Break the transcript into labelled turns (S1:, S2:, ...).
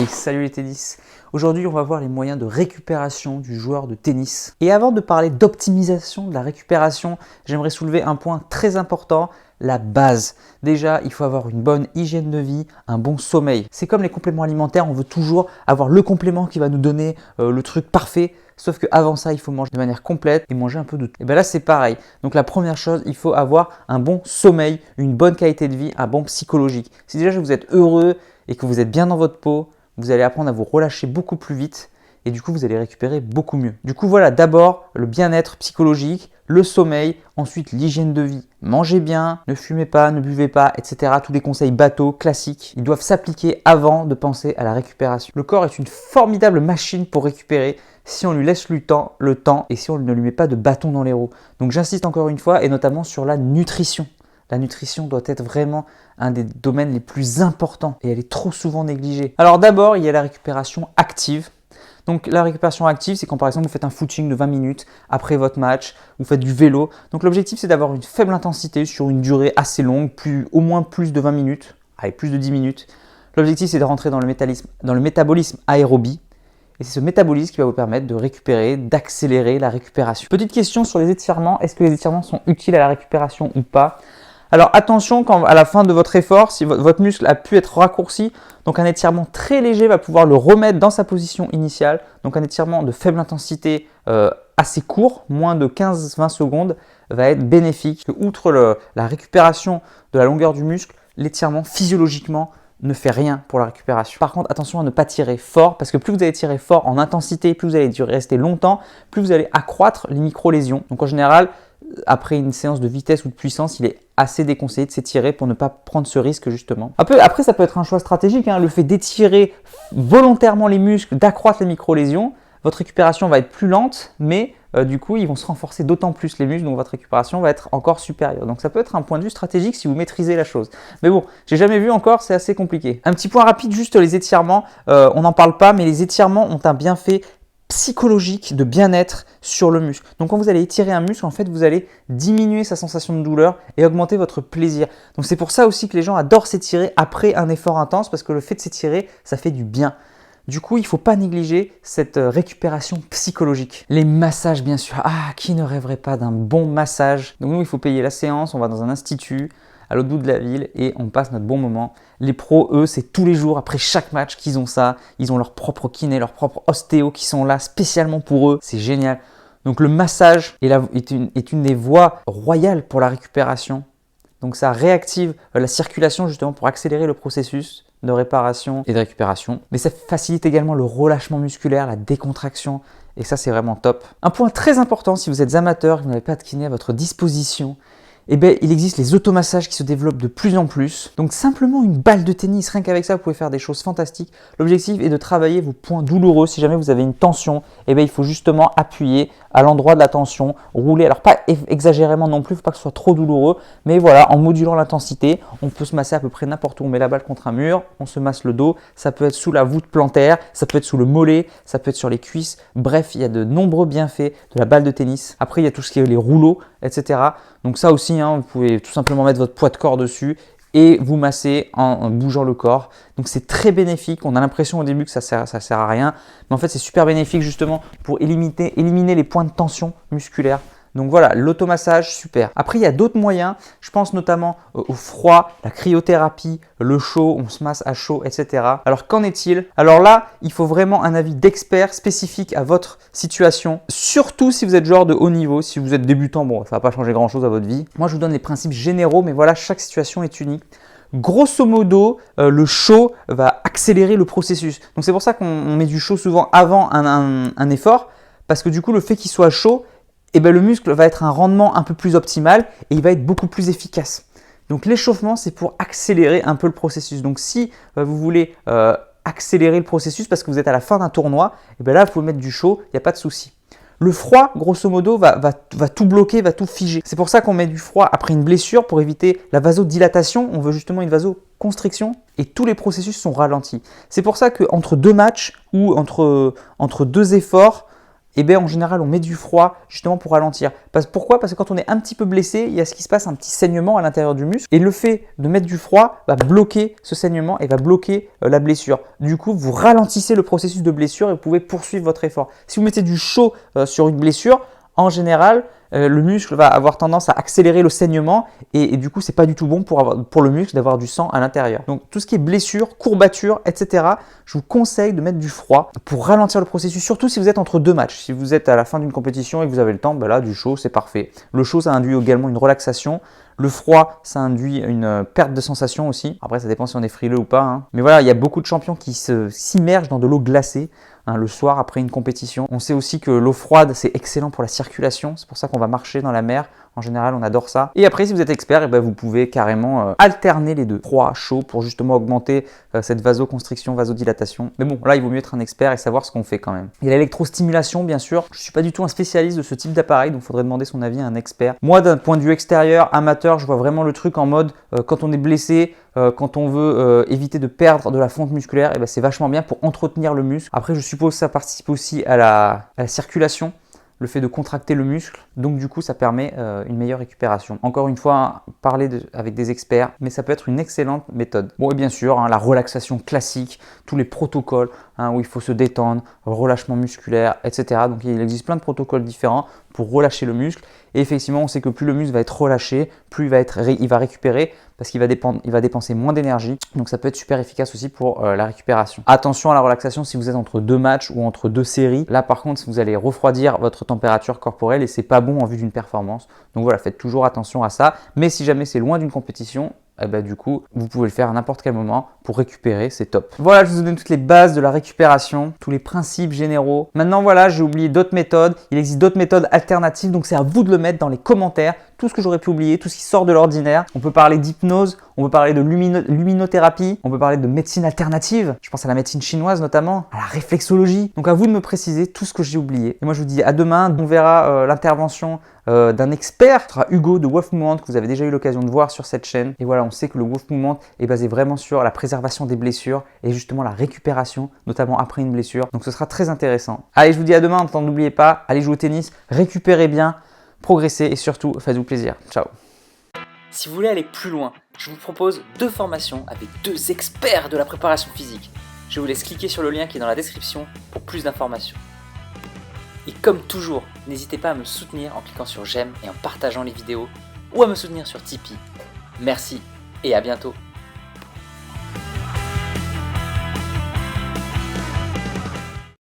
S1: Hey, salut les tennis! Aujourd'hui, on va voir les moyens de récupération du joueur de tennis. Et avant de parler d'optimisation de la récupération, j'aimerais soulever un point très important, la base. Déjà, il faut avoir une bonne hygiène de vie, un bon sommeil. C'est comme les compléments alimentaires, on veut toujours avoir le complément qui va nous donner le truc parfait. Sauf qu'avant ça, il faut manger de manière complète et manger un peu de tout. Et bien là, c'est pareil. Donc la première chose, il faut avoir un bon sommeil, une bonne qualité de vie, un bon psychologique. Si déjà vous êtes heureux et que vous êtes bien dans votre peau, vous allez apprendre à vous relâcher beaucoup plus vite et du coup, vous allez récupérer beaucoup mieux. Du coup, voilà, d'abord le bien-être psychologique, le sommeil, ensuite l'hygiène de vie. Mangez bien, ne fumez pas, ne buvez pas, etc. Tous les conseils bateaux, classiques, ils doivent s'appliquer avant de penser à la récupération. Le corps est une formidable machine pour récupérer si on lui laisse le temps et si on ne lui met pas de bâton dans les roues. Donc j'insiste encore une fois et notamment sur la nutrition. La nutrition doit être vraiment un des domaines les plus importants et elle est trop souvent négligée. Alors d'abord, il y a la récupération active. Donc la récupération active, c'est quand par exemple vous faites un footing de 20 minutes après votre match, vous faites du vélo. Donc l'objectif, c'est d'avoir une faible intensité sur une durée assez longue, au moins plus de 20 minutes, avec plus de 10 minutes. L'objectif, c'est de rentrer dans le métabolisme aérobie. Et c'est ce métabolisme qui va vous permettre de récupérer, d'accélérer la récupération. Petite question sur les étirements. Est-ce que les étirements sont utiles à la récupération ou pas? Alors attention, quand à la fin de votre effort, si votre muscle a pu être raccourci, donc un étirement très léger va pouvoir le remettre dans sa position initiale. Donc un étirement de faible intensité assez court, moins de 15-20 secondes, va être bénéfique. Outre la récupération de la longueur du muscle, l'étirement physiologiquement ne fait rien pour la récupération. Par contre, attention à ne pas tirer fort, parce que plus vous allez tirer fort en intensité, plus vous allez rester longtemps, plus vous allez accroître les micro-lésions. Donc en général, après une séance de vitesse ou de puissance, il est assez déconseillé de s'étirer pour ne pas prendre ce risque justement. Après, ça peut être un choix stratégique, le fait d'étirer volontairement les muscles, d'accroître les micro-lésions. Votre récupération va être plus lente, mais du coup, ils vont se renforcer d'autant plus les muscles, donc votre récupération va être encore supérieure. Donc ça peut être un point de vue stratégique si vous maîtrisez la chose. Mais bon, j'ai jamais vu encore, c'est assez compliqué. Un petit point rapide, juste les étirements. On n'en parle pas, mais les étirements ont un bienfait psychologique de bien-être sur le muscle. Donc quand vous allez étirer un muscle, en fait, vous allez diminuer sa sensation de douleur et augmenter votre plaisir. Donc c'est pour ça aussi que les gens adorent s'étirer après un effort intense, parce que le fait de s'étirer, ça fait du bien. Du coup, il ne faut pas négliger cette récupération psychologique. Les massages, bien sûr. Ah, qui ne rêverait pas d'un bon massage? Donc nous, il faut payer la séance, on va dans un institut à l'autre bout de la ville et on passe notre bon moment. Les pros, eux, c'est tous les jours, après chaque match qu'ils ont ça. Ils ont leur propre kiné, leur propre ostéo qui sont là spécialement pour eux. C'est génial. Donc le massage est une des voies royales pour la récupération. Donc ça réactive la circulation justement pour accélérer le processus de réparation et de récupération. Mais ça facilite également le relâchement musculaire, la décontraction. Et ça, c'est vraiment top. Un point très important, si vous êtes amateur et que vous n'avez pas de kiné à votre disposition, eh bien, il existe les automassages qui se développent de plus en plus. Donc simplement une balle de tennis, rien qu'avec ça, vous pouvez faire des choses fantastiques. L'objectif est de travailler vos points douloureux. Si jamais vous avez une tension, eh bien, il faut justement appuyer à l'endroit de la tension, rouler. Alors pas exagérément non plus, il ne faut pas que ce soit trop douloureux. Mais voilà, en modulant l'intensité, on peut se masser à peu près n'importe où. On met la balle contre un mur, on se masse le dos. Ça peut être sous la voûte plantaire, ça peut être sous le mollet, ça peut être sur les cuisses. Bref, il y a de nombreux bienfaits de la balle de tennis. Après, il y a tout ce qui est les rouleaux, etc. Donc ça aussi, vous pouvez tout simplement mettre votre poids de corps dessus et vous masser en bougeant le corps. Donc c'est très bénéfique. On a l'impression au début que ça sert à rien, mais en fait c'est super bénéfique justement pour éliminer les points de tension musculaire. Donc voilà, l'automassage, super. Après, il y a d'autres moyens. Je pense notamment au froid, la cryothérapie, le chaud, on se masse à chaud, etc. Alors, qu'en est-il? Alors là, il faut vraiment un avis d'expert spécifique à votre situation. Surtout si vous êtes joueur de haut niveau. Si vous êtes débutant, bon, ça ne va pas changer grand-chose à votre vie. Moi, je vous donne les principes généraux, mais voilà, chaque situation est unique. Grosso modo, le chaud va accélérer le processus. Donc, c'est pour ça qu'on met du chaud souvent avant un effort, parce que du coup, le fait qu'il soit chaud, eh bien, le muscle va être un rendement un peu plus optimal et il va être beaucoup plus efficace. Donc l'échauffement, c'est pour accélérer un peu le processus. Donc si vous voulez accélérer le processus parce que vous êtes à la fin d'un tournoi, eh bien là, vous pouvez mettre du chaud, il n'y a pas de souci. Le froid, grosso modo, va tout bloquer, va tout figer. C'est pour ça qu'on met du froid après une blessure pour éviter la vasodilatation. On veut justement une vasoconstriction et tous les processus sont ralentis. C'est pour ça qu'entre deux matchs ou entre deux efforts, et bien en général on met du froid justement pour ralentir. Pourquoi? Parce que quand on est un petit peu blessé, il y a ce qui se passe, un petit saignement à l'intérieur du muscle, et le fait de mettre du froid va bloquer ce saignement et va bloquer la blessure. Du coup, vous ralentissez le processus de blessure et vous pouvez poursuivre votre effort. Si vous mettez du chaud sur une blessure, en général, le muscle va avoir tendance à accélérer le saignement et du coup, c'est pas du tout bon pour le muscle d'avoir du sang à l'intérieur. Donc, tout ce qui est blessure, courbature, etc., je vous conseille de mettre du froid pour ralentir le processus, surtout si vous êtes entre deux matchs. Si vous êtes à la fin d'une compétition et que vous avez le temps, ben là, du chaud, c'est parfait. Le chaud, ça induit également une relaxation. Le froid, ça induit une perte de sensation aussi. Après, ça dépend si on est frileux ou pas, hein. Mais voilà, il y a beaucoup de champions qui s'immergent dans de l'eau glacée le soir après une compétition. On sait aussi que l'eau froide, c'est excellent pour la circulation. C'est pour ça qu'on va marcher dans la mer. En général, on adore ça. Et après, si vous êtes expert, vous pouvez carrément alterner les deux, froid, chaud, pour justement augmenter cette vasoconstriction, vasodilatation. Mais bon, là, il vaut mieux être un expert et savoir ce qu'on fait quand même. Il y a l'électrostimulation, bien sûr. Je ne suis pas du tout un spécialiste de ce type d'appareil, donc il faudrait demander son avis à un expert. Moi, d'un point de vue extérieur, amateur, je vois vraiment le truc en mode quand on est blessé, quand on veut éviter de perdre de la fonte musculaire, c'est vachement bien pour entretenir le muscle. Après, je suppose que ça participe aussi à la circulation, le fait de contracter le muscle. Donc du coup, ça permet une meilleure récupération. Encore une fois, parler avec des experts, mais ça peut être une excellente méthode. Bon, et bien sûr, la relaxation classique, tous les protocoles où il faut se détendre, relâchement musculaire, etc. Donc il existe plein de protocoles différents pour relâcher le muscle. Et effectivement, on sait que plus le muscle va être relâché, plus il va récupérer parce qu'il va dépenser moins d'énergie. Donc ça peut être super efficace aussi pour la récupération. Attention à la relaxation si vous êtes entre deux matchs ou entre deux séries. Là par contre, vous allez refroidir votre température corporelle et c'est pas bon en vue d'une performance. Donc voilà, faites toujours attention à ça. Mais si jamais c'est loin d'une compétition, du coup, vous pouvez le faire à n'importe quel moment pour récupérer, c'est top. Voilà, je vous donne toutes les bases de la récupération, tous les principes généraux. Maintenant, voilà, j'ai oublié d'autres méthodes. Il existe d'autres méthodes alternatives, donc c'est à vous de le mettre dans les commentaires. Tout ce que j'aurais pu oublier, tout ce qui sort de l'ordinaire. On peut parler d'hypnose, on peut parler de luminothérapie, on peut parler de médecine alternative. Je pense à la médecine chinoise notamment, à la réflexologie. Donc à vous de me préciser tout ce que j'ai oublié. Et moi, je vous dis à demain. On verra l'intervention d'un expert, ce sera Hugo de Wolf Movement, que vous avez déjà eu l'occasion de voir sur cette chaîne. Et voilà, on sait que le Wolf Movement est basé vraiment sur la préservation des blessures et justement la récupération, notamment après une blessure. Donc ce sera très intéressant. Allez, je vous dis à demain. N'oubliez pas, allez jouer au tennis, récupérez bien, progressez et surtout, faites-vous plaisir. Ciao.
S2: Si vous voulez aller plus loin, je vous propose 2 formations avec 2 experts de la préparation physique. Je vous laisse cliquer sur le lien qui est dans la description pour plus d'informations. Et comme toujours, n'hésitez pas à me soutenir en cliquant sur j'aime et en partageant les vidéos ou à me soutenir sur Tipeee. Merci et à bientôt.